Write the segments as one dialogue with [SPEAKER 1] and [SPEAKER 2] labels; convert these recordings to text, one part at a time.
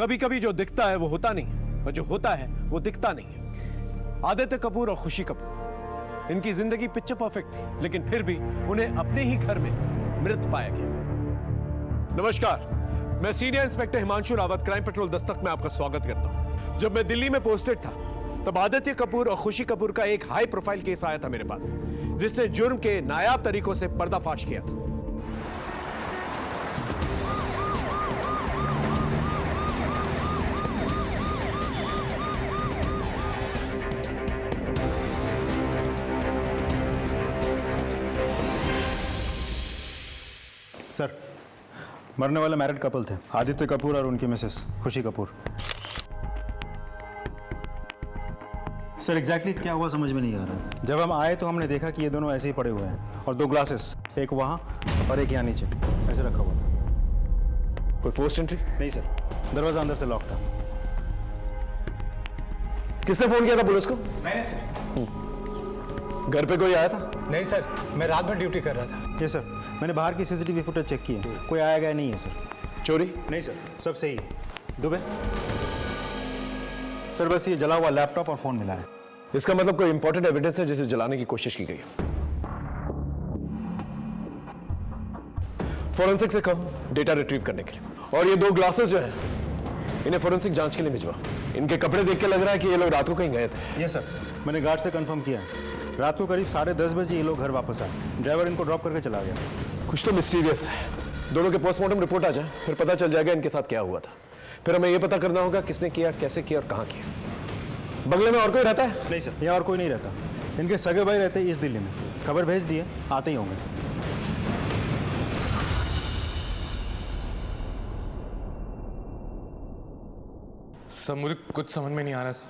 [SPEAKER 1] कभी कभी जो दिखता है वो होता नहीं, और जो होता है वो दिखता नहीं। आदित्य कपूर और खुशी कपूर, इनकी जिंदगी पिक्चर परफेक्ट थी, लेकिन फिर भी उन्हें अपने ही घर में मृत पाया गया। नमस्कार, मैं senior inspector Himanshu Rawat, crime petrol Dastak में आपका स्वागत करता हूं। जब मैं दिल्ली में पोस्टेड था तब आदित्य कपूर और खुशी कपूर का एक हाई प्रोफाइल केस आया था मेरे पास, जिसने जुर्म के नायाब तरीकों से पर्दाफाश किया था।
[SPEAKER 2] सर, मरने वाले मैरिड कपल थे, आदित्य कपूर और उनकी मिसेस खुशी कपूर। सर, एग्जैक्टली क्या हुआ समझ में नहीं आ रहा। जब हम आए तो हमने देखा कि ये दोनोदोनों ऐसे ही पड़े हुए हैं और 2 ग्लासेस, एक वहाँ और एक यहाँ नीचे ऐसे रखा हुआ था।
[SPEAKER 1] कोई फोर्स्ड एंट्री?
[SPEAKER 2] नहीं सर, दरवाजा अंदर से लॉक था।
[SPEAKER 1] किसने फोन किया था पुलिस को?
[SPEAKER 3] मैंने सर।
[SPEAKER 1] घर पे कोई आया था?
[SPEAKER 3] नहीं सर, मैं रात भर ड्यूटी कर रहा था।
[SPEAKER 2] ये सर, मैंने बाहर की सीसीटीवी फुटेज चेक की है, कोई आया गया नहीं है सर।
[SPEAKER 1] चोरी?
[SPEAKER 2] नहीं सर, सब सही है। दुबे सर, बस ये जला हुआ लैपटॉप और फोन मिला है।
[SPEAKER 1] इसका मतलब कोई इंपॉर्टेंट एविडेंस है जिसे जलाने की कोशिश की गई है। फोरेंसिक से कहो डेटा रिट्रीव करने के लिए। और ये 2 ग्लासेस जो हैं, इन्हें फोरेंसिक जांच के लिए भिजवा। इनके कपड़े देख के लग रहा है कि ये लोग रात को कहीं गए थे।
[SPEAKER 2] ये सर, मैंने गार्ड से कंफर्म किया है। रात को करीब 10:30 बजे ये लोग घर वापस आए। ड्राइवर इनको ड्रॉप करके चला गया।
[SPEAKER 1] कुछ तो मिस्टीरियस है। दोनों के पोस्टमार्टम रिपोर्ट आ जाए, फिर पता चल जाएगा इनके साथ क्या हुआ था। फिर हमें यह पता करना होगा किसने किया, कैसे किया और कहां किया। बंगले में और कोई रहता है?
[SPEAKER 2] नहीं सर, यहाँ और कोई नहीं रहता। इनके सगे भाई रहते हैं इस दिल्ली में। खबर भेज दिए, आते ही होंगे।
[SPEAKER 3] सर, मुझे कुछ समझ में नहीं आ रहा सर,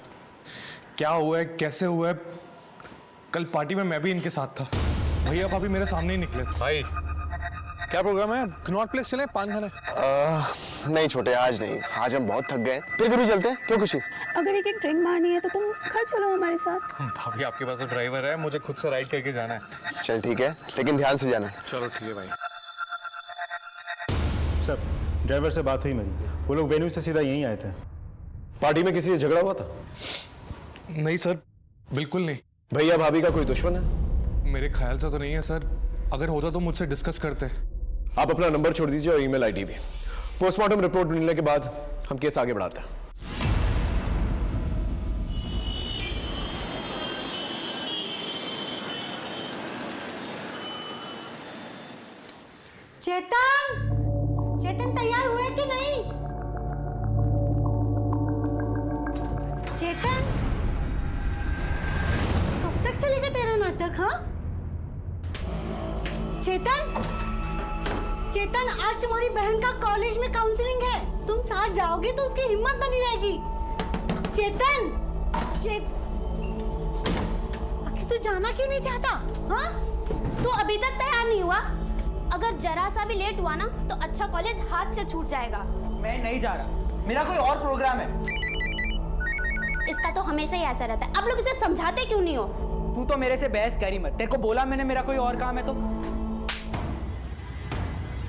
[SPEAKER 3] क्या हुआ है, कैसे हुआ है। कल पार्टी में मैं भी इनके साथ था। भैया भाभी मेरे सामने ही निकले थे।
[SPEAKER 4] भाई क्या प्रोग्राम है? कनॉट प्लेस चले, पान खाने?
[SPEAKER 5] नहीं छोटे, आज नहीं। आज हम बहुत थक गए, फिर कभी चलते हैं। क्यों खुशी?
[SPEAKER 6] अगर एक ड्रिंक मारनी है तो तुम घर चलो हमारे साथ।
[SPEAKER 3] भाभी आपके पास तो ड्राइवर है, मुझे खुद से राइड करके जाना है।
[SPEAKER 5] चल ठीक है, लेकिन ध्यान से जाना।
[SPEAKER 3] चलो ठीक है भाई।
[SPEAKER 2] सर, ड्राइवर से बात हुई मेरी, वो लोग वेन्यू से सीधा यहीं आए थे।
[SPEAKER 1] पार्टी में किसी से झगड़ा हुआ था?
[SPEAKER 3] नहीं सर, बिल्कुल नहीं।
[SPEAKER 1] भैया भाभी का कोई दुश्मन है?
[SPEAKER 3] मेरे ख्याल से तो नहीं है सर, अगर होता तो मुझसे डिस्कस करते।
[SPEAKER 1] आप अपना नंबर छोड़ दीजिए और ईमेल आईडी भी। पोस्टमार्टम रिपोर्ट मिलने के बाद हम केस आगे बढ़ाते हैं।
[SPEAKER 6] चेतन, चेतन तैयार हुए कि नहीं? चेतन, कब तक चलेगा तेरा नाटक? हाँ चेतन, चेतन, आज तुम्हारी बहन का कॉलेज में काउंसलिंग है। तुम साथ जाओगे तो उसकी हिम्मत बनी रहेगी। चेतन, आखिर तू जाना क्यों नहीं चाहता? हाँ,
[SPEAKER 7] तू अभी तक तैयार नहीं हुआ? अगर जरा सा भी लेट हुआ ना तो अच्छा कॉलेज हाथ से छूट जाएगा।
[SPEAKER 8] मैं नहीं जा रहा, मेरा कोई और प्रोग्राम है।
[SPEAKER 7] इसका तो हमेशा ही ऐसा रहता है। अब लोग इसे समझाते क्यों नहीं हो?
[SPEAKER 8] तू तो मेरे से बहस करी मत। तेरे को बोला मैंने मेरा कोई और काम है तो।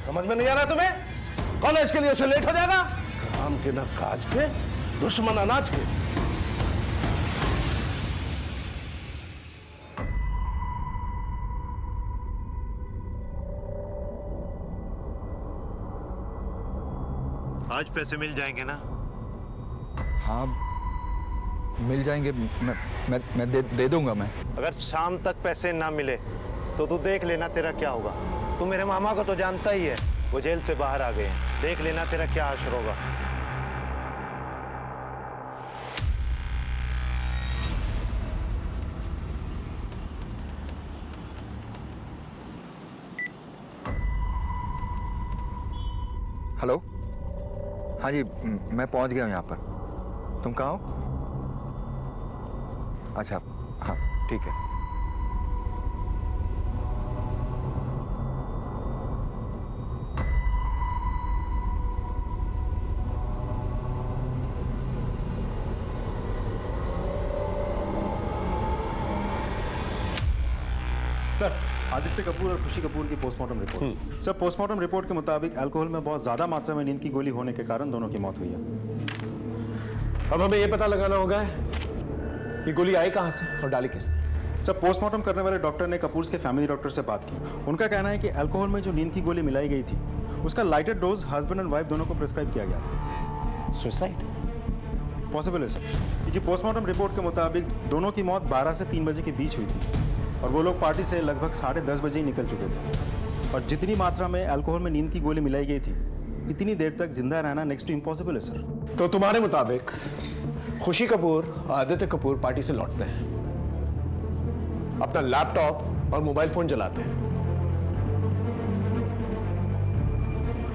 [SPEAKER 4] समझ में नहीं आ रहा तुम्हें? कॉलेज के लिए उसे लेट हो जाएगा। काम के न काज के, दुश्मन अनाज के।
[SPEAKER 9] आज पैसे मिल जाएंगे ना?
[SPEAKER 10] हाँ मिल जाएंगे। मैं दे दूंगा मैं।
[SPEAKER 9] अगर शाम तक पैसे ना मिले तो तू देख लेना तेरा क्या होगा। तू मेरे मामा को तो जानता ही है, वो जेल से बाहर आ गए हैं। देख लेना तेरा क्या असर होगा।
[SPEAKER 10] हेलो, हाँ जी, मैं पहुंच गया हूँ यहाँ पर। तुम कहाँ हो? अच्छा, हाँ ठीक है।
[SPEAKER 2] सर, आदित्य कपूर और खुशी कपूर की postmortem report. Sir, postmortem report के मुताबिक अल्कोहल में बहुत ज्यादा मात्रा में नींद की गोली होने के कारण दोनों की मौत हुई है।
[SPEAKER 1] अब हमें यह पता लगाना होगा ये गोली आई कहां से और डाली किसने।
[SPEAKER 2] सर पोस्टमार्टम करने वाले डॉक्टर ने कपूर्स के फैमिली डॉक्टर से बात की। उनका कहना है कि अल्कोहल में जो नींद की गोली मिलाई गई थी उसका lighter dose husband and wife दोनों को प्रिस्क्राइब किया गया था।
[SPEAKER 1] सुसाइड
[SPEAKER 2] पॉसिबल है सर, क्योंकि पोस्टमार्टम रिपोर्ट के मुताबिक दोनों की मौत 12 से 3 बजे के बीच हुई थी और वो लोग पार्टी से लगभग 10:30 बजे ही निकल चुके थे। और जितनी मात्रा में अल्कोहल में नींद की गोली मिलाई गई थी इतनी देर तक जिंदा रहना नेक्स्ट टू इम्पॉसिबल है सर।
[SPEAKER 1] तो तुम्हारे मुताबिक खुशी कपूर आदित्य कपूर पार्टी से लौटते हैं, अपना लैपटॉप और मोबाइल फोन जलाते हैं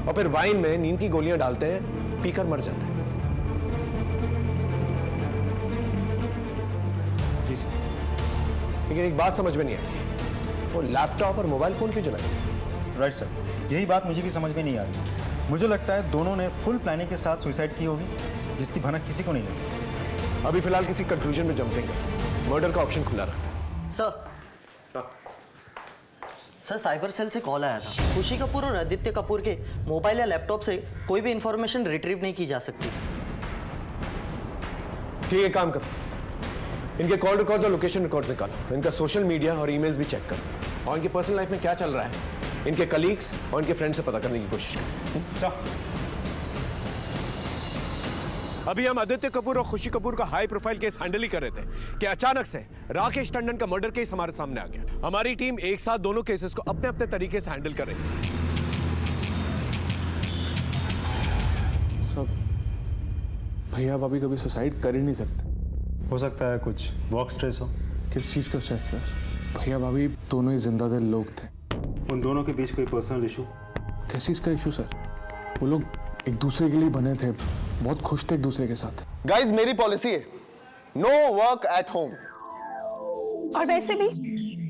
[SPEAKER 1] और फिर वाइन में नींद की गोलियां डालते हैं, पीकर मर जाते हैं। जी सर। लेकिन एक बात समझ में नहीं आई, वो लैपटॉप और मोबाइल फोन क्यों जलाए?
[SPEAKER 2] राइट सर, यही बात मुझे भी समझ में नहीं आ रही। मुझे लगता है दोनों ने फुल प्लानिंग के साथ सुसाइड की होगी जिसकी भनक किसी को नहीं लगी।
[SPEAKER 1] अभी फिलहाल किसी कंक्लूजन में जंप नहीं करते, मर्डर का ऑप्शन खुला रखते हैं।
[SPEAKER 11] सर साइबर सेल से कॉल आया था। खुशी कपूर और आदित्य कपूर के मोबाइल या लैपटॉप से कोई भी इंफॉर्मेशन रिट्रीव नहीं की जा सकती।
[SPEAKER 1] ठीक है, काम करो, इनके कॉल रिकॉर्ड्स और लोकेशन रिकॉर्ड्स निकालो, इनका सोशल मीडिया और ईमेल्स भी चेक करो और इनकी पर्सनल लाइफ में क्या चल रहा है इनके कलीग्स और इनके फ्रेंड से पता करने की कोशिश करो। अभी हम आदित्य कपूर और खुशी कपूर का हाई प्रोफाइल केस हैंडल ही कर रहे थे कि अचानक से राकेश टंडन का मर्डर केस हमारे सामने आ गया। हमारी टीम एक साथ दोनों केसेस को अपने अपने तरीके से हैंडल कर रही है।
[SPEAKER 3] सब भैया भाभी कभी सुसाइड कर ही नहीं सकते।
[SPEAKER 2] हो सकता है कुछ वर्क स्ट्रेस हो।
[SPEAKER 3] किस चीज़ का स्ट्रेस सर? भैया भाभी दोनों ही जिंदा दिल लोग थे।
[SPEAKER 2] उन दोनों के बीच कोई पर्सनल इशू?
[SPEAKER 3] किस चीज़ का इशू सर? वो लोग एक दूसरे के लिए बने थे, बहुत खुश थे एक दूसरे के साथ।
[SPEAKER 5] गाइस मेरी पॉलिसी है नो वर्क एट होम।
[SPEAKER 7] और वैसे भी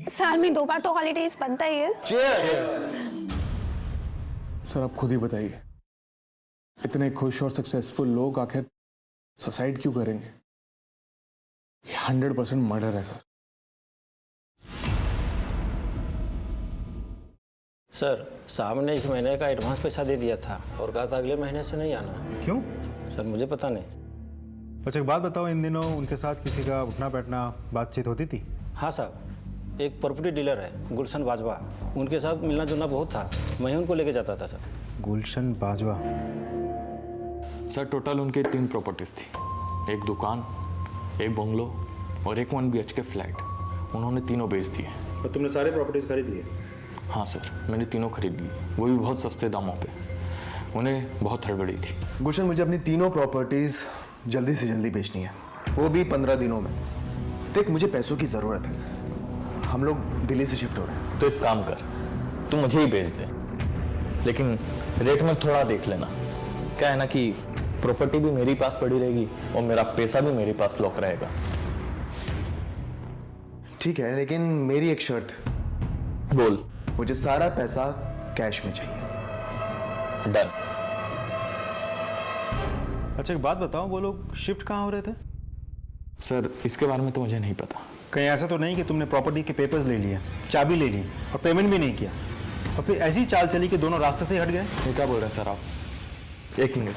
[SPEAKER 7] साल में 2 बार तो हॉलीडेज बनता ही है।
[SPEAKER 3] सर आप खुद ही बताइए, इतने खुश और सक्सेसफुल लोग आखिर सुसाइड क्यों करेंगे? 100% मर्डर है सर।
[SPEAKER 11] सर साहब ने इस महीने का एडवांस पैसा दे दिया था और कहा था अगले महीने से नहीं आना।
[SPEAKER 2] क्यों?
[SPEAKER 11] सर मुझे पता नहीं।
[SPEAKER 2] अच्छा एक बात बताओ, इन दिनों उनके साथ किसी का उठना बैठना बातचीत होती थी?
[SPEAKER 11] हाँ साहब, एक प्रॉपर्टी डीलर है गुलशन बाजवा, उनके साथ मिलना जुलना बहुत था, मैं ही उनको लेके जाता था सर।
[SPEAKER 2] गुलशन बाजवा?
[SPEAKER 12] सर टोटल उनके 3 प्रॉपर्टीज थी, एक दुकान, एक बंगलो और एक 1 BHK फ्लैट। उन्होंने तीनों बेच दिए।
[SPEAKER 2] तो तुमने सारे प्रॉपर्टीज खरीद लिए?
[SPEAKER 12] हाँ सर, मैंने तीनों खरीद ली, वो भी बहुत सस्ते दामों पे। उन्हें बहुत हड़बड़ी थी।
[SPEAKER 5] गुलशन मुझे अपनी तीनों प्रॉपर्टीज जल्दी से जल्दी बेचनी है, वो भी 15 दिनों में। देख मुझे पैसों की ज़रूरत है, हम लोग दिल्ली से शिफ्ट हो रहे हैं।
[SPEAKER 12] तो एक काम कर, तू मुझे ही बेच दे, लेकिन रेट में थोड़ा देख लेना। क्या है ना कि प्रॉपर्टी भी मेरे पास पड़ी रहेगी और मेरा पैसा भी मेरे पास लॉक रहेगा।
[SPEAKER 5] ठीक है, लेकिन मेरी एक शर्त।
[SPEAKER 12] बोल।
[SPEAKER 5] मुझे सारा पैसा कैश में चाहिए।
[SPEAKER 12] डन।
[SPEAKER 2] अच्छा एक बात बताओ, वो लोग शिफ्ट कहाँ हो रहे थे?
[SPEAKER 12] सर इसके बारे में तो मुझे नहीं पता।
[SPEAKER 2] कहीं ऐसा तो नहीं कि तुमने प्रॉपर्टी के पेपर्स ले लिए, चाबी ले ली और पेमेंट भी नहीं किया और फिर ऐसी चाल चली कि दोनों रास्ते से हट गए?
[SPEAKER 12] ये क्या बोल रहे हैं सर आप? 1 मिनट।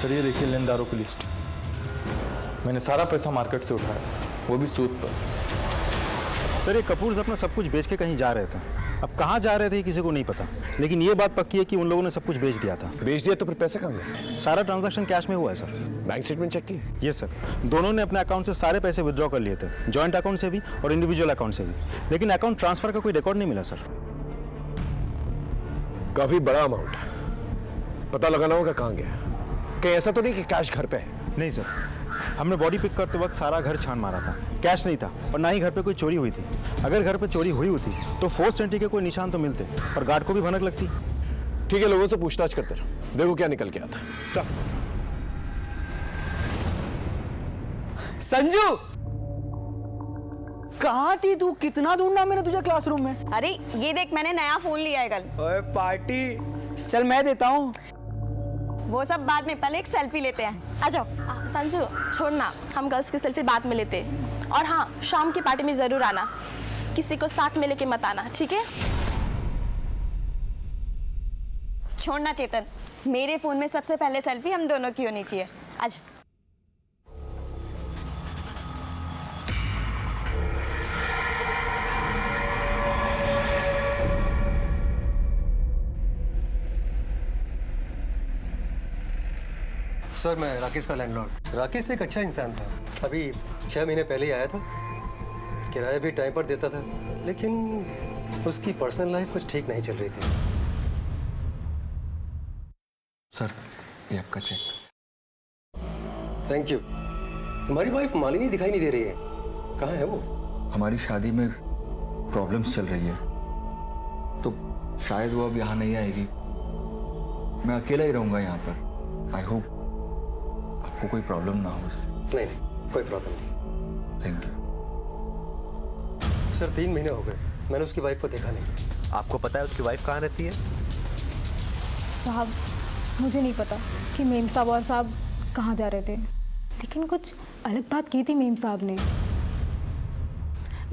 [SPEAKER 12] सर ये देखिए लेनदारों की लिस्ट। मैंने सारा पैसा मार्केट से उठाया था, वो भी सूद पर।
[SPEAKER 2] सर ये कपूर्स अपना सब कुछ बेच के कहीं जा रहे थे। अब कहाँ जा रहे थे किसी को नहीं पता, लेकिन ये बात पक्की है कि उन लोगों ने सब कुछ बेच दिया था।
[SPEAKER 1] बेच दिया तो फिर पैसे कहाँ गए?
[SPEAKER 2] सारा ट्रांजैक्शन कैश में हुआ है सर।
[SPEAKER 1] बैंक स्टेटमेंट चेक की?
[SPEAKER 2] ये सर, दोनों ने अपने अकाउंट से सारे पैसे विड्रॉ कर लिए थे, जॉइंट अकाउंट से भी और इंडिविजुअल अकाउंट से भी, लेकिन अकाउंट ट्रांसफर का कोई रिकॉर्ड नहीं मिला सर।
[SPEAKER 1] काफी बड़ा अमाउंट, पता लगाना होगा कहाँ गया। कहीं ऐसा तो नहीं कि कैश घर पे है?
[SPEAKER 2] नहीं सर, हमने बॉडी पिक करते वक्त सारा घर छान मारा था, कैश नहीं था और ना ही घर पे कोई चोरी हुई थी। अगर घर पे चोरी हुई होती तो फोर्स एंट्री के कोई निशान तो मिलते और गार्ड को भी भनक लगती।
[SPEAKER 1] ठीक है, लोगों से पूछताछ करते रहो, देखो क्या निकल के आता। चल
[SPEAKER 8] संजू, कहाँ थी तू? कितना ढूंढा मैंने तुझे क्लासरूम में।
[SPEAKER 6] अरे ये देख, मैंने नया फोन लिया है कल।
[SPEAKER 8] ओए पार्टी, चल मैं देता हूँ।
[SPEAKER 6] वो सब बाद में, पहले एक सेल्फी लेते हैं। आ जाओ।
[SPEAKER 7] संजू छोड़ना, हम गर्ल्स की सेल्फी बाद में लेते हैं। और हाँ, शाम की पार्टी में जरूर आना, किसी को साथ में लेके मत आना, ठीक है?
[SPEAKER 13] छोड़ना चेतन, मेरे फोन में सबसे पहले सेल्फी हम दोनों की होनी चाहिए। आज
[SPEAKER 14] सर, मैं राकेश का लैंडलॉर्ड। राकेश एक अच्छा इंसान था। अभी 6 महीने पहले ही आया था, किराया भी टाइम पर देता था, लेकिन उसकी पर्सनल लाइफ कुछ ठीक नहीं चल रही थी।
[SPEAKER 10] सर, ये आपका चेक।
[SPEAKER 14] Thank you. तुम्हारी वाइफ मालिनी दिखाई नहीं दे रही है, कहाँ है वो?
[SPEAKER 10] हमारी शादी में प्रॉब्लम्स चल रही है, तो शायद वो अब यहाँ नहीं आएगी। मैं अकेला ही रहूँगा यहाँ पर। आई होप आपको कोई प्रॉब्लम ना हो उससे।
[SPEAKER 14] नहीं, कोई प्रॉब्लम नहीं।
[SPEAKER 10] Thank you.
[SPEAKER 14] सर, 3 महीने हो गए, मैंने उसकी वाइफ को देखा नहीं।
[SPEAKER 9] आपको पता है उसकी वाइफ कहाँ रहती है?
[SPEAKER 15] साहब, मुझे नहीं पता कि मेम साहब और साहब कहाँ जा रहे थे, लेकिन कुछ अलग बात की थी मेम साहब ने।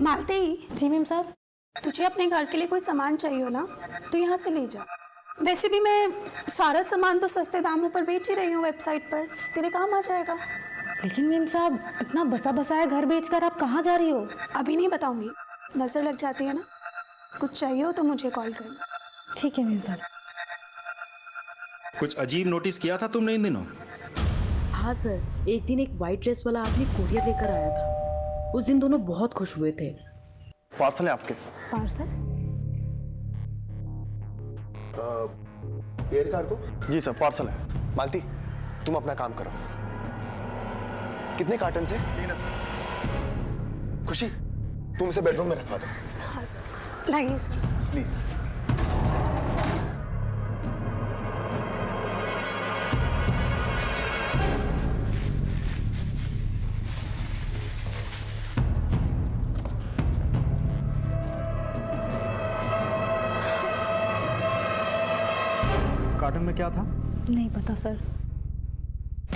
[SPEAKER 16] मालती।
[SPEAKER 15] जी मेम साहब।
[SPEAKER 16] तुझे अपने घर के लिए कोई सामान चाहिए हो ना, तो यहाँ से ले जा। वैसे भी मैं सारा सामान तो सस्ते दामों पर बेच ही रही हूँ वेबसाइट पर, तेरे काम आ जाएगा।
[SPEAKER 15] लेकिन मेम साहब, इतना बसा बसाया घर बेचकर आप कहाँ जा रही हो?
[SPEAKER 16] अभी नहीं बताऊंगी, नजर लग जाती है ना। कुछ चाहिए हो तो मुझे कॉल करना।
[SPEAKER 15] ठीक है मेम साहब।
[SPEAKER 2] कुछ अजीब नोटिस किया था तुमने इन दिनों?
[SPEAKER 17] हाँ सर, एक दिन एक वाइट ड्रेस वाला आदमी कोरियर लेकर आया था। उस दिन दोनों बहुत खुश हुए थे।
[SPEAKER 5] पार्सल है आपके।
[SPEAKER 15] पार्सल?
[SPEAKER 5] Air cargo? जी सर, पार्सल है। मालती, तुम अपना काम करो। कितने कार्टन से? 3 है सर। खुशी, तुम इसे बेडरूम में रखवा दो।
[SPEAKER 16] हाँ सर, लाइए सर।
[SPEAKER 5] प्लीज।
[SPEAKER 2] कार्टन में क्या था?
[SPEAKER 15] नहीं पता सर,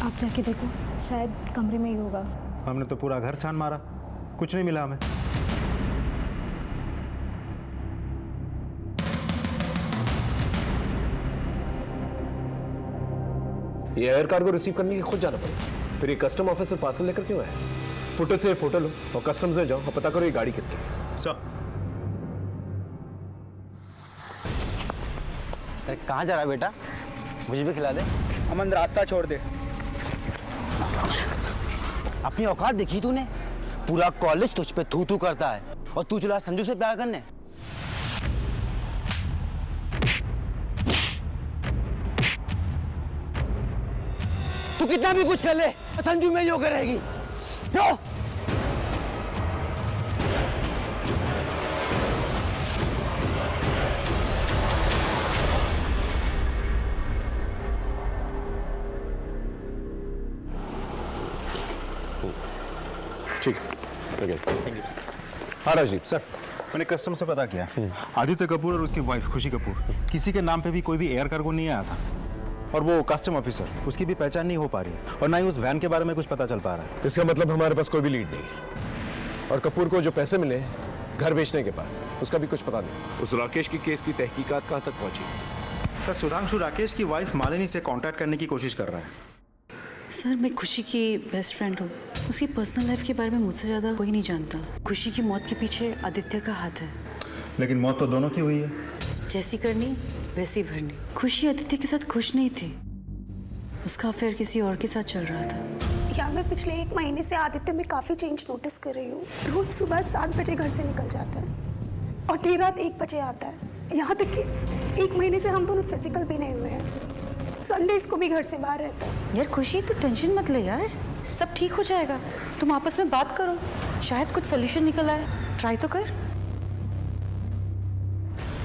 [SPEAKER 15] आप जाके देखो, शायद कमरे में ही होगा।
[SPEAKER 2] हमने तो पूरा घर छान मारा, कुछ नहीं मिला हमें।
[SPEAKER 1] ये एयर कार्गो रिसीव करने के खुद जाना पड़ेगा, फिर ये कस्टम ऑफिसर पार्सल लेकर क्यों आया? फुटेज से फोटो लो और कस्टम से जाओ और पता करो ये गाड़ी किसकी है। सर,
[SPEAKER 11] कहाँ जा रहा है बेटा? मुझे भी खिला दे।
[SPEAKER 8] अमन, रास्ता छोड़ दे।
[SPEAKER 11] अपनी औकात देखी तूने? पूरा कॉलेज तुझ पे थू थू करता है और तू चला संजू से प्यार करने। तू कितना भी कुछ कर ले, संजू में जो करेगी। जो
[SPEAKER 1] ठीक है। हाँ राजीव सर,
[SPEAKER 2] मैंने कस्टम से पता किया, आदित्य कपूर और उसकी वाइफ खुशी कपूर, किसी के नाम पे भी कोई भी एयर कार्गो नहीं आया था। और वो कस्टम ऑफिसर, उसकी भी पहचान नहीं हो पा रही और ना ही उस वैन के बारे में कुछ पता चल पा रहा है।
[SPEAKER 1] इसका मतलब हमारे पास कोई भी लीड नहीं। और कपूर को जो पैसे मिले घर बेचने के बाद, उसका भी कुछ पता नहीं।
[SPEAKER 9] उस राकेश की केस की तहकीकात कहाँ तक पहुंची?
[SPEAKER 2] सर, सुधांशु राकेश की वाइफ मालिनी से कांटेक्ट करने की कोशिश कर रहा है।
[SPEAKER 17] सर, मैं खुशी की बेस्ट फ्रेंड हूँ। उसकी पर्सनल लाइफ के बारे में मुझसे ज़्यादा कोई नहीं जानता। खुशी की मौत के पीछे आदित्य का हाथ है।
[SPEAKER 2] लेकिन मौत तो दोनों की हुई है।
[SPEAKER 17] जैसी करनी वैसी भरनी। खुशी आदित्य के साथ खुश नहीं थी, उसका अफेयर किसी और के साथ चल रहा था।
[SPEAKER 16] यार, मैं पिछले 1 महीने से आदित्य में काफ़ी चेंज नोटिस कर रही हूँ। रोज सुबह 7 बजे घर से निकल जाता है और देर रात 1 बजे आता है। यहाँ तक कि 1 महीने से हम दोनों फिजिकल भी नहीं हुए हैं। संडेज को भी घर से बाहर रहता है।
[SPEAKER 17] यार खुशी, तू टेंशन मत ले यार, सब ठीक हो जाएगा। तुम आपस में बात करो, शायद कुछ सोल्यूशन निकल आए। ट्राई तो कर।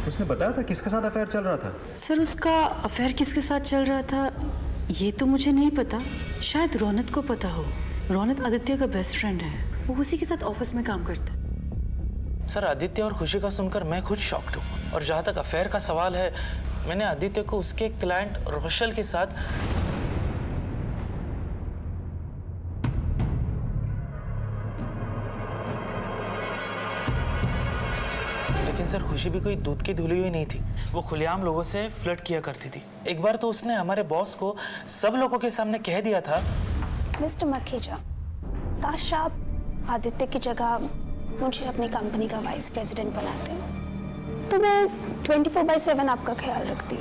[SPEAKER 2] उसने बताया था किसके साथ अफेयर चल रहा था?
[SPEAKER 17] सर, उसका अफेयर किसके साथ चल रहा था ये तो मुझे नहीं पता। शायद रौनक को पता हो। रौनक आदित्य का बेस्ट फ्रेंड है, वो उसी के साथ ऑफिस में काम करता है।
[SPEAKER 12] सर, आदित्य और खुशी का सुनकर मैं खुद शॉक्ड हूँ। और जहाँ तक अफेयर का सवाल है, मैंने आदित्य को उसके क्लाइंट रोशल के साथ लेकिन
[SPEAKER 8] लेकिन सर खुशी भी कोई दूध की धुली हुई नहीं थी। वो खुलेआम लोगों से फ्लर्ट किया करती थी। एक बार तो उसने हमारे बॉस को सब लोगों के सामने कह दिया था,
[SPEAKER 16] मिस्टर मखेजा, काश आप आदित्य की जगह मुझे अपनी कंपनी का वाइस प्रेसिडेंट बनाते तो मैं 24/7 आपका ख्याल रखती।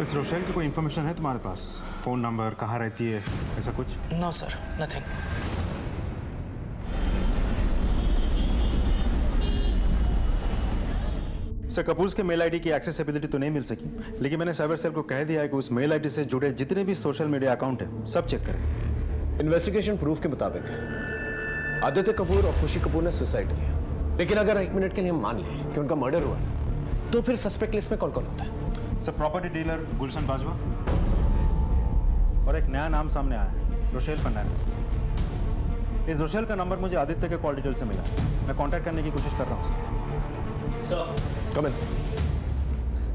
[SPEAKER 2] इस रोशेल की कोई इन्फॉर्मेशन है तुम्हारे पास? फोन नंबर, कहाँ रहती है, ऐसा कुछ?
[SPEAKER 8] No sir, nothing.
[SPEAKER 2] Sir, Kapoor's के मेल आईडी की एक्सेसिबिलिटी तो नहीं मिल सकी, लेकिन मैंने साइबर सेल को कह दिया है कि उस मेल आईडी से जुड़े जितने भी सोशल मीडिया अकाउंट है सब चेक करें।
[SPEAKER 1] इन्वेस्टिगेशन प्रूफ के मुताबिक आदित्य कपूर और खुशी कपूर ने सुसाइड किया, लेकिन अगर एक मिनट के लिए हम मान लें कि उनका मर्डर हुआ था, तो फिर सस्पेक्ट लिस्ट में कौन कौन होता है?
[SPEAKER 2] सर, प्रॉपर्टी डीलर गुलशन बाजवा और एक नया नाम सामने आया है, रोशेल फर्नांडिस। इस रोशेल का नंबर मुझे आदित्य के कॉल डिटेल से मिला। मैं कांटेक्ट करने की कोशिश कर रहा हूँ सर।
[SPEAKER 1] कम इन।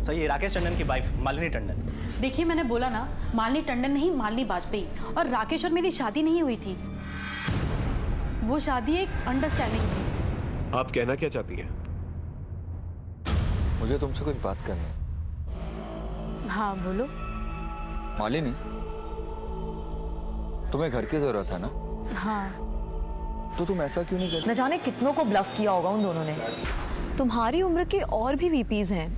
[SPEAKER 11] सर, ये राकेश टंडन की वाइफ मालिनी टंडन।
[SPEAKER 17] देखिए, मैंने बोला ना, मालिनी टंडन नहीं, मालिनी वाजपेयी। और राकेश और मेरी शादी नहीं हुई थी, वो शादी एक अंडरस्टैंडिंग थी।
[SPEAKER 1] आप कहना क्या चाहती हैं?
[SPEAKER 10] मुझे तुमसे कुछ बात करनी है।
[SPEAKER 17] हाँ बोलो।
[SPEAKER 10] मालिनी, तुम्हें घर की जरूरत है ना?
[SPEAKER 17] हाँ।
[SPEAKER 10] तो तुम ऐसा क्यों नहीं कर?
[SPEAKER 13] न जाने कितनों को ब्लफ किया होगा उन दोनों ने। तुम्हारी उम्र के और भी वीपीज हैं,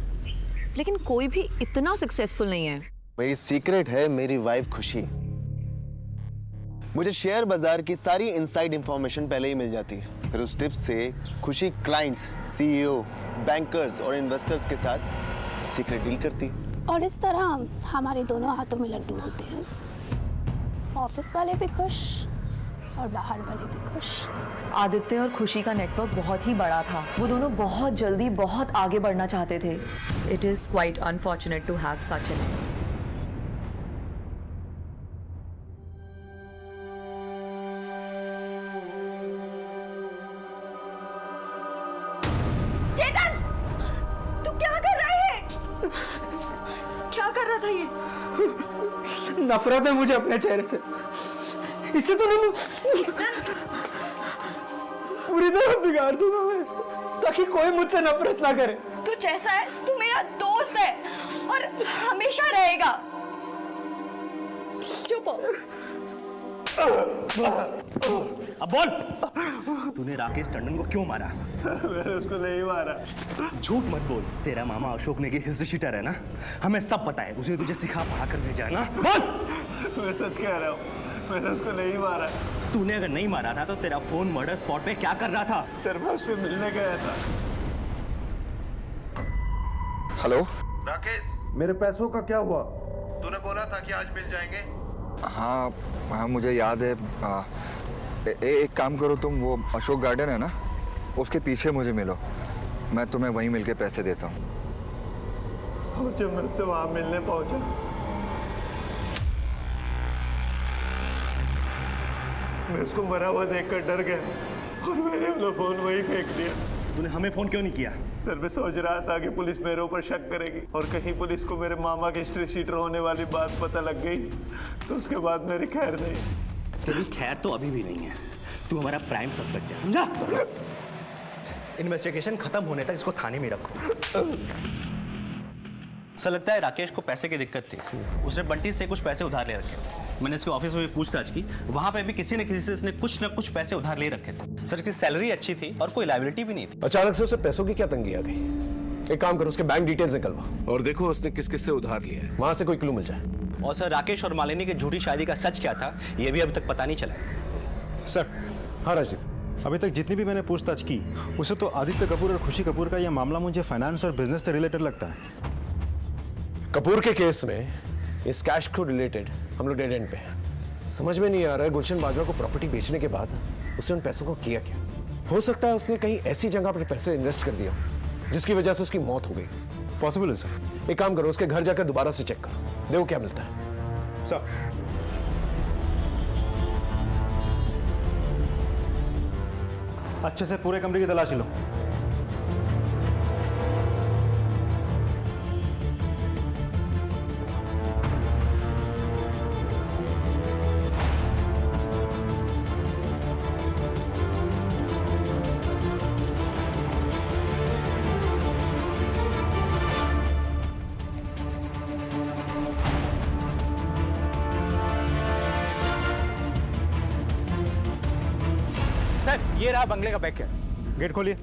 [SPEAKER 13] लेकिन कोई भी इतना सक्सेसफुल नहीं है।
[SPEAKER 5] मेरी सीक्रेट है मेरी वाइफ खुशी। मुझे शेयर बाजार की सारी इनसाइड इंफॉर्मेशन पहले ही मिल जाती है, फिर उस टिप से खुशी क्लाइंट्स, सीईओ, बैंकर्स और इन्वेस्टर्स के साथ सीक्रेट डील करती है।
[SPEAKER 16] और इस तरह हमारे दोनों हाथों में लड्डू होते हैं। ऑफिस वाले भी खुश और बाहर वाले भी खुश।
[SPEAKER 13] आदित्य और खुशी का नेटवर्क बहुत ही बड़ा था। वो दोनों बहुत जल्दी बहुत आगे बढ़ना चाहते थे। It is quite unfortunate to have such an end. Chetan, तू क्या कर रहा है? क्या कर रहा था ये?
[SPEAKER 8] नफरत है मुझे अपने चेहरे से। इससे तो नहीं पूरी तरह बिगाड़ दूंगा मैं इसको, ताकि कोई मुझसे नफरत ना करे।
[SPEAKER 13] तू जैसा है, तू मेरा दोस्त है और हमेशा रहेगा। चुप हो।
[SPEAKER 11] अब बोल, तूने राकेश टंडन को क्यों मारा?
[SPEAKER 9] मैंने उसको नहीं मारा।
[SPEAKER 11] झूठ मत बोल। तेरा मामा अशोक नेगी हिस्ट्री शीटर है ना, हमें सब पता है। उसे तुझे सिखा पढ़ा कर भेजा है ना। बोल।
[SPEAKER 9] मैं सच कह रहा हूँ, मैंने उसको नहीं मारा।
[SPEAKER 11] तूने अगर नहीं मारा था तो तेरा फोन मर्डर स्पॉट पे क्या कर रहा था?
[SPEAKER 9] सर, मैं उससे मिलने गया था।
[SPEAKER 10] हेलो
[SPEAKER 2] राकेश, मेरे पैसों का क्या हुआ? तूने बोला था कि आज मिल जाएंगे।
[SPEAKER 10] हाँ हाँ, मुझे याद है। एक काम करो तुम, वो अशोक गार्डन है ना, उसके पीछे मुझे मिलो। मैं तुम्हें वहीं मिलके पैसे देता हूँ।
[SPEAKER 9] और जब मैं उससे वहां मिलने पहुंचा, मैं उसको मरा हुआ देखकर डर गया और मैंने अपना फोन वहीं फेंक दिया।
[SPEAKER 11] तूने हमें फोन क्यों नहीं किया?
[SPEAKER 9] सर, मैं सोच रहा था कि पुलिस मेरे ऊपर शक करेगी और कहीं पुलिस को मेरे मामा के हिस्ट्री शीटर होने वाली बात पता लग गई तो उसके बाद मेरी खैर नहीं।
[SPEAKER 11] तेरी खैर तो अभी भी नहीं है। तू हमारा प्राइम सस्पेक्ट है, समझा? इन्वेस्टिगेशन खत्म होने तक इसको थाने में रखो। ऐसा लगता है राकेश को पैसे की दिक्कत थी। उसने बंटी से कुछ पैसे उधार ले रखे थे। मैंने इसके ऑफिस में भी पूछताछ की, वहां पे भी किसी न किसी से इसने कुछ न कुछ पैसे उधार ले रखे थे। सर, इसकी सैलरी अच्छी थी और कोई लायबिलिटी भी नहीं थी।
[SPEAKER 1] अचानक से उसे पैसों की क्या तंगी आ गई? एक काम करो, उसके बैंक डिटेल्स निकलवा और देखो उसने किस किस से उधार लिया है, वहां से कोई क्लू मिल जाए।
[SPEAKER 11] और सर, राकेश और मालिनी की झूठी शादी का सच क्या था, ये भी अभी तक पता नहीं चला।
[SPEAKER 2] सर। हाँ राजीव, अभी तक जितनी भी मैंने पूछताछ की, उसे तो आदित्य कपूर और खुशी कपूर का यह मामला मुझे फाइनेंस और बिजनेस से रिलेटेड लगता है।
[SPEAKER 1] कपूर के केस में इस कैश को रिलेटेड हम लोग डेड एंड पे हैं। समझ में नहीं आ रहा है गुलशन बाजवा को प्रॉपर्टी बेचने के बाद उसने उन पैसों को किया क्या। हो सकता है उसने कहीं ऐसी जगह पर पैसे इन्वेस्ट कर दिया जिसकी वजह से उसकी मौत हो गई।
[SPEAKER 2] पॉसिबल है सर।
[SPEAKER 1] एक काम करो, उसके घर जाकर दोबारा से चेक करो, देखो क्या मिलता है।
[SPEAKER 2] सर, अच्छे से पूरे कमरे की तलाशी लो।
[SPEAKER 18] बंगले का बैग क्या है?
[SPEAKER 2] गेट खोलिए।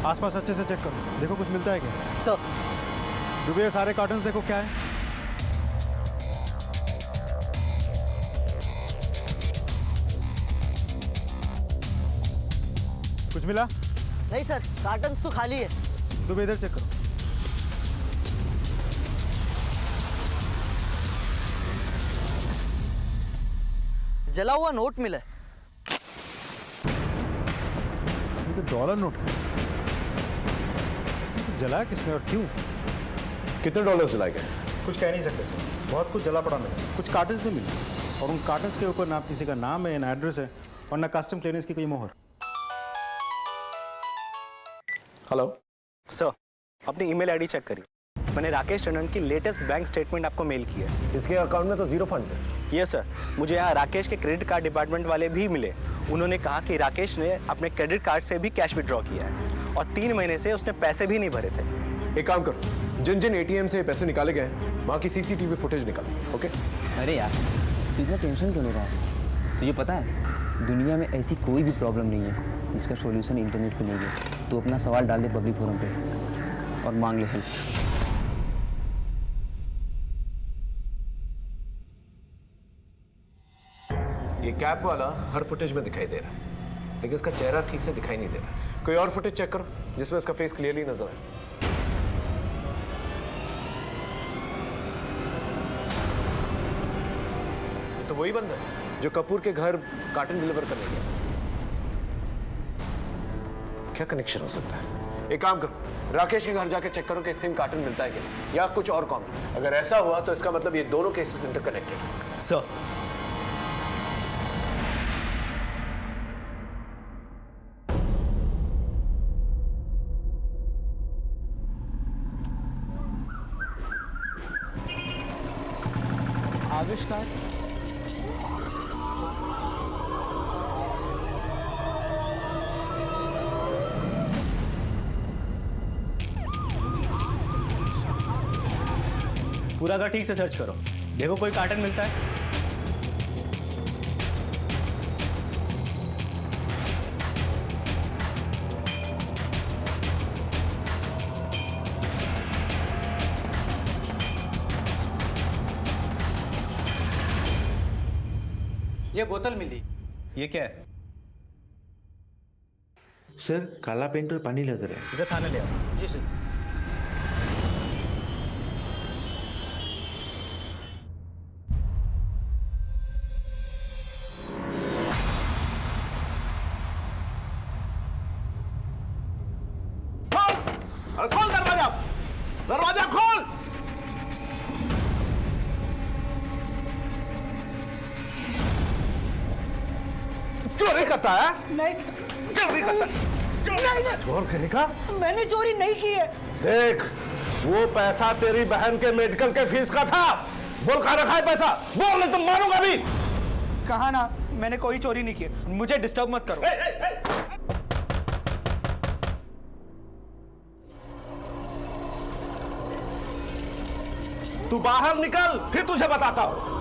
[SPEAKER 2] आसपास अच्छे से चेक करो, देखो कुछ मिलता है क्या?
[SPEAKER 18] सर।
[SPEAKER 2] दुबे सारे कार्टन्स देखो क्या है। कुछ मिला?
[SPEAKER 18] नहीं सर, कार्टन्स तो खाली है।
[SPEAKER 2] दुबे इधर चेक करो।
[SPEAKER 18] जला हुआ नोट मिला है।
[SPEAKER 2] ये तो डॉलर नोट है। तो जलाया किसने और क्यों?
[SPEAKER 1] कितने डॉलर जलाए गए?
[SPEAKER 2] कुछ कह नहीं सकते सर, बहुत कुछ जला पड़ा मिला। कुछ कार्टन्स भी मिले और उन कार्टन्स के ऊपर ना किसी का नाम है, ना एड्रेस है और ना कस्टम क्लियरेंस की कोई मोहर।
[SPEAKER 11] हेलो सर, अपनी ईमेल आईडी चेक करिए। मैंने राकेश टंडन की लेटेस्ट बैंक स्टेटमेंट आपको मेल की है।
[SPEAKER 1] इसके अकाउंट में तो जीरो फंड्स है।
[SPEAKER 11] ये सर, मुझे यहाँ राकेश के क्रेडिट कार्ड डिपार्टमेंट वाले भी मिले। उन्होंने कहा कि राकेश ने अपने क्रेडिट कार्ड से भी कैश विड्रॉ किया है और 3 महीने से उसने पैसे भी नहीं भरे थे।
[SPEAKER 1] एक काम करो, जिन जिन एटीएम से पैसे निकाले गए वहाँ की सीसीटीवी फुटेज निकालो। ओके?
[SPEAKER 19] अरे यार, तू इतना टेंशन क्यों ले रहा है? तुझे पता है दुनिया में ऐसी कोई भी प्रॉब्लम नहीं है जिसका सॉल्यूशन इंटरनेट पे नहीं है। तू अपना सवाल डाल दे पब्लिक फोरम पे और मांग ले हेल्प।
[SPEAKER 1] ये कैप वाला हर फुटेज में दिखाई दे रहा है, लेकिन उसका चेहरा ठीक से दिखाई नहीं दे रहा। कोई और फुटेज चेक करो जिसमें उसका फेस क्लियरली नजर आए। तो वही बंदा है जो कपूर के घर कार्टन डिलीवर करने गया। क्या कनेक्शन हो सकता है? एक काम करो, राकेश के घर जाके चेक करो कि सेम कार्टन मिलता है कि नहीं, या कुछ और कॉमन। अगर ऐसा हुआ तो इसका मतलब ये दोनों केसेस इंटरकनेक्टेड हैं।
[SPEAKER 11] सर,
[SPEAKER 18] आविष्कार
[SPEAKER 11] पूरा घर ठीक से सर्च करो, देखो कोई कार्टन मिलता है।
[SPEAKER 18] ये बोतल मिली।
[SPEAKER 11] ये क्या है?
[SPEAKER 20] सर, काला पेंट और पानी लग रहा है।
[SPEAKER 11] इसे थाने ले आओ।
[SPEAKER 18] जी सर।
[SPEAKER 4] खोल दरवाजा, दरवाजा खोल। चोरी करता है?
[SPEAKER 18] नहीं,
[SPEAKER 4] चोरी करता है? चोर कहेगा?
[SPEAKER 18] मैंने चोरी नहीं की है।
[SPEAKER 4] देख, वो पैसा तेरी बहन के मेडिकल के फीस का था। बोल कहाँ रखा है पैसा? बोल, नहीं तो मारूंगा भी।
[SPEAKER 18] कहा ना, मैंने कोई चोरी नहीं की। मुझे डिस्टर्ब मत करो।
[SPEAKER 4] तू बाहर निकल, फिर तुझे बताता हूं।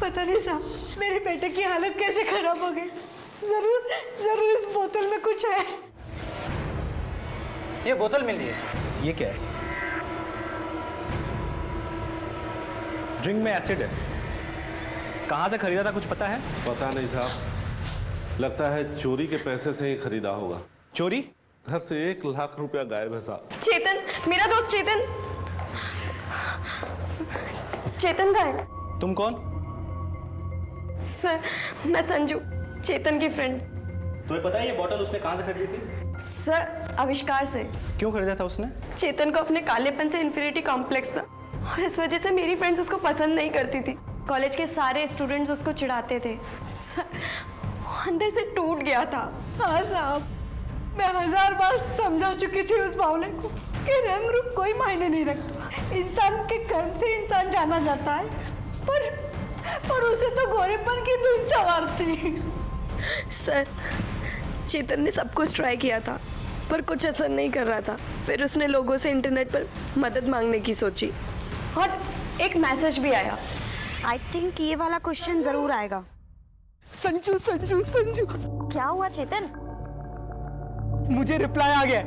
[SPEAKER 6] पता नहीं साहब, मेरे बेटे की हालत कैसे खराब हो गई। जरूर जरूर इस बोतल में कुछ है।
[SPEAKER 18] ये बोतल मिल रही है सर।
[SPEAKER 11] ये क्या है? ड्रिंक में एसिड है। कहाँ से खरीदा था कुछ पता है?
[SPEAKER 21] पता नहीं साहब, लगता है चोरी के पैसे से ही खरीदा होगा।
[SPEAKER 11] चोरी?
[SPEAKER 21] घर से 1 लाख रुपया गायब है साहब।
[SPEAKER 16] चेतन, मेरा दोस्त चेतन। चेतन का है।
[SPEAKER 11] तुम कौन?
[SPEAKER 16] सर, मैं संजू, चेतन की फ्रेंड।
[SPEAKER 11] तुम्हें पता है ये बोतल उसने कहाँ से खरीदी थी?
[SPEAKER 16] सर, आविष्कार से।
[SPEAKER 11] क्यों खरीदा था उसने?
[SPEAKER 16] चेतन को अपने कालेपन से इन्फिनिटी कॉम्प्लेक्स था और इस वजह से मेरी फ्रेंड्स उसको पसंद नहीं करती थी। कॉलेज के सारे स्टूडेंट्स उसको चिढ़ाते थे। सर, वो अंदर से टूट गया था।
[SPEAKER 6] हाँ साहब, मैं 1000 बार समझा चुकी थी उस बावले को कि रंग रूप कोई मायने नहीं रखता। इंसान के कर्म से इंसान जाना जाता है, पर उसे तो गोरेपन की धुन सवार थी।
[SPEAKER 3] सर, चेतन ने सब कुछ ट्राई किया था पर कुछ असर नहीं कर रहा था। फिर उसने लोगों से इंटरनेट पर मदद मांगने की सोची और एक मैसेज भी आया।
[SPEAKER 6] आई थिंक ये वाला क्वेश्चन जरूर आएगा।
[SPEAKER 18] संजू संजू संजू,
[SPEAKER 6] क्या हुआ चेतन?
[SPEAKER 18] मुझे रिप्लाई आ गया।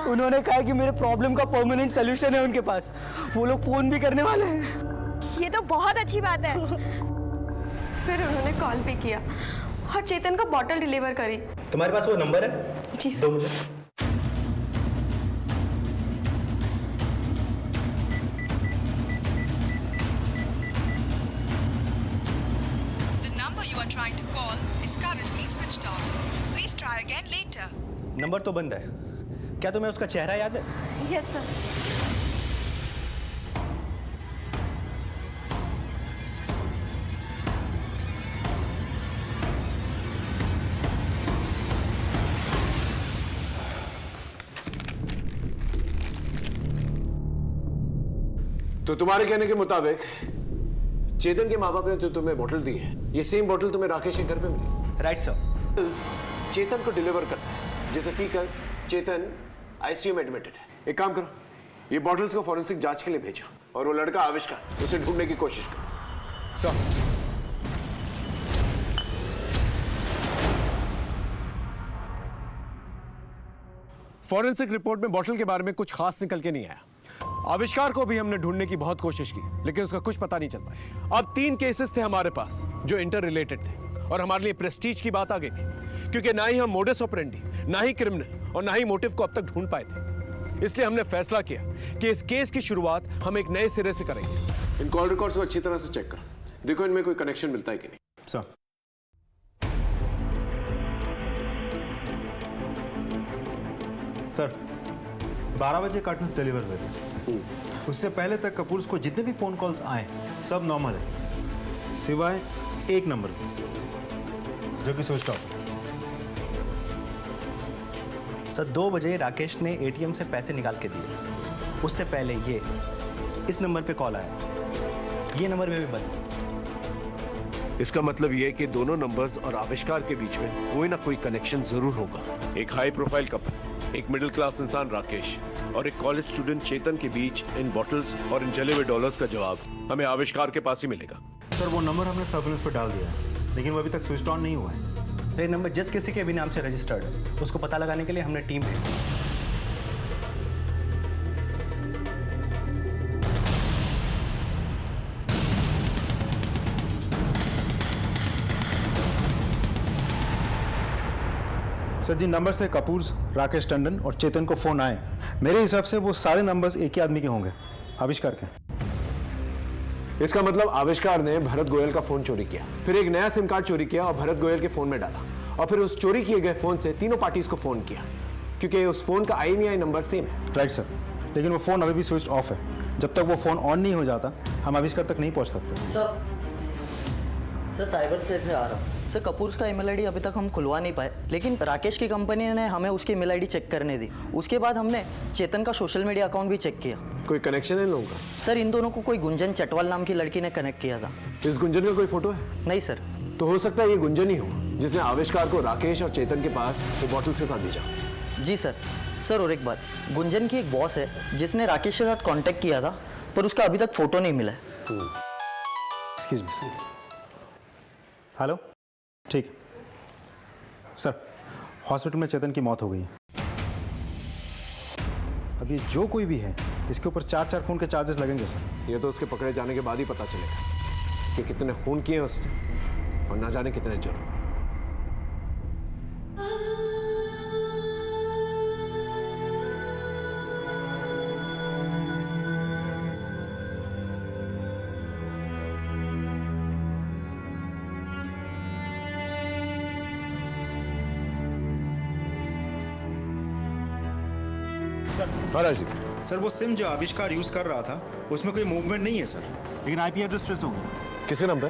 [SPEAKER 18] उन्होंने कहा कि मेरे प्रॉब्लम का परमानेंट सोल्यूशन है उनके पास। वो लोग फोन भी करने वाले हैं।
[SPEAKER 3] ये तो बहुत अच्छी बात है। फिर उन्होंने कॉल भी किया और चेतन को बॉटल डिलीवर करी।
[SPEAKER 11] तुम्हारे पास वो नंबर है?
[SPEAKER 3] जी
[SPEAKER 11] दो मुझे।
[SPEAKER 22] The number you are trying to call is currently switched off. Please try again later.
[SPEAKER 11] Number तो बंद है। क्या तुम्हें उसका चेहरा याद है?
[SPEAKER 3] Yes sir.
[SPEAKER 1] तो तुम्हारे कहने के मुताबिक चेतन के माँ बाप ने जो तुम्हें बोतल दी है, ये सेम बोतल तुम्हें राकेश के घर पे मिली?
[SPEAKER 11] Right sir.
[SPEAKER 1] चेतन को डिलीवर करता है, जिसे पीकर चेतन आईसीयू में एडमिटेड है। एक काम करो, ये बॉटल्स को फॉरेंसिक जांच के लिए भेजो और वो लड़का आविष्कार, उसे ढूंढने की कोशिश करो। सर, फॉरेंसिक रिपोर्ट में बॉटल के बारे में कुछ खास निकल के नहीं आया। आविष्कार को भी हमने ढूंढने की बहुत कोशिश की, लेकिन उसका कुछ पता नहीं चल पाया। अब 3 केसेस थे हमारे पास जो इंटर रिलेटेड थे और हमारे लिए प्रेस्टीज की बात आ गई थी, क्योंकि ना ही हम मोडस ऑपरेंडी, ना ही क्रिमिनल और ना ही मोटिव को अब तक ढूंढ पाए थे। इसलिए हमने फैसला किया कि इस केस की शुरुआत हम एक नए सिरे से करेंगे। इन कॉल रिकॉर्ड्स को अच्छी तरह से चेक करो, देखो इनमें कोई कनेक्शन मिलता है कि नहीं।
[SPEAKER 2] सर, सर 12 बजे कार्टन्स डिलीवर हुए थे। उससे पहले तक कपूर्स को जितने भी फोन कॉल्स आए सब नॉर्मल है, सिवाय एक नंबर जो कि स्विच ऑफ।
[SPEAKER 11] सर 2 बजे राकेश ने एटीएम से पैसे निकाल के दिए। उससे पहले ये इस नंबर पे कॉल आया, ये नंबर में भी बंद।
[SPEAKER 1] इसका मतलब ये कि दोनों नंबर्स और आविष्कार के बीच में कोई ना कोई कनेक्शन जरूर होगा। एक हाई प्रोफाइल कपल, एक मिडिल क्लास इंसान राकेश और एक कॉलेज स्टूडेंट चेतन के बीच इन बॉटल्स और इन जले हुए डॉलर्स का जवाब हमें आविष्कार के पास ही मिलेगा।
[SPEAKER 2] सर, वो नंबर हमने सर्विलेंस पर डाल दिया है, लेकिन वो अभी तक स्विच ऑन नहीं हुआ है।
[SPEAKER 11] तो ये नंबर जिस किसी के भी नाम से रजिस्टर्ड है, उसको पता लगाने के लिए हमने टीम भेजी है।
[SPEAKER 2] सर, जिन नंबर से कपूर, राकेश टंडन और चेतन को फोन आए, मेरे हिसाब से वो सारे नंबर्स एक ही आदमी के होंगे, आविष्कार के।
[SPEAKER 1] इसका मतलब आविष्कार ने भरत गोयल का फोन चोरी किया, फिर एक नया सिम कार्ड चोरी किया और भरत गोयल के फोन में डाला, और फिर उस चोरी किए गए फोन से तीनों पार्टीज को फोन किया, क्योंकि उस फोन का IMEI नंबर सेम है।
[SPEAKER 2] राइट सर, लेकिन वो फोन अभी भी स्विच ऑफ है। जब तक वो फोन ऑन नहीं हो जाता, हम आविष्कार तक नहीं पहुंच सकते।
[SPEAKER 23] सर साइबर से आ रहा हूँ। सर, कपूर का ईमेल आईडी अभी तक हम खुलवा नहीं पाए, लेकिन राकेश की कंपनी ने हमें उसकी ईमेल आईडी चेक करने दी। उसके बाद हमने चेतन का सोशल मीडिया अकाउंट भी चेक किया।
[SPEAKER 1] कोई कनेक्शन है इन लोगों का?
[SPEAKER 23] सर, इन दोनों को कोई गुंजन चटवाल नाम की लड़की ने कनेक्ट किया था।
[SPEAKER 1] इस गुंजन का कोई फोटो है?
[SPEAKER 23] नहीं सर।
[SPEAKER 1] तो हो सकता है ये गुंजन ही हो जिसने आविष्कार को राकेश और चेतन के पास वो बॉटल्स के साथ भेजा।
[SPEAKER 23] जी सर। सर, और एक बात, गुंजन की एक बॉस है जिसने राकेश के साथ कांटेक्ट किया था, पर उसका अभी तक फोटो नहीं मिला है।
[SPEAKER 2] Excuse me sir. हेलो, ठीक सर, हॉस्पिटल में चेतन की मौत हो गई है। अभी जो कोई भी है, इसके ऊपर 4 खून के चार्जेस लगेंगे सर।
[SPEAKER 1] ये तो उसके पकड़े जाने के बाद ही पता चलेगा कि कितने खून किए उसने और ना जाने कितने जुर्म।
[SPEAKER 2] सर, वो सिम जो आविष्कार यूज कर रहा था, उसमें कोई मूवमेंट नहीं है सर, लेकिन IP एड्रेस ट्रेस हो गया।
[SPEAKER 1] किसके नाम पे?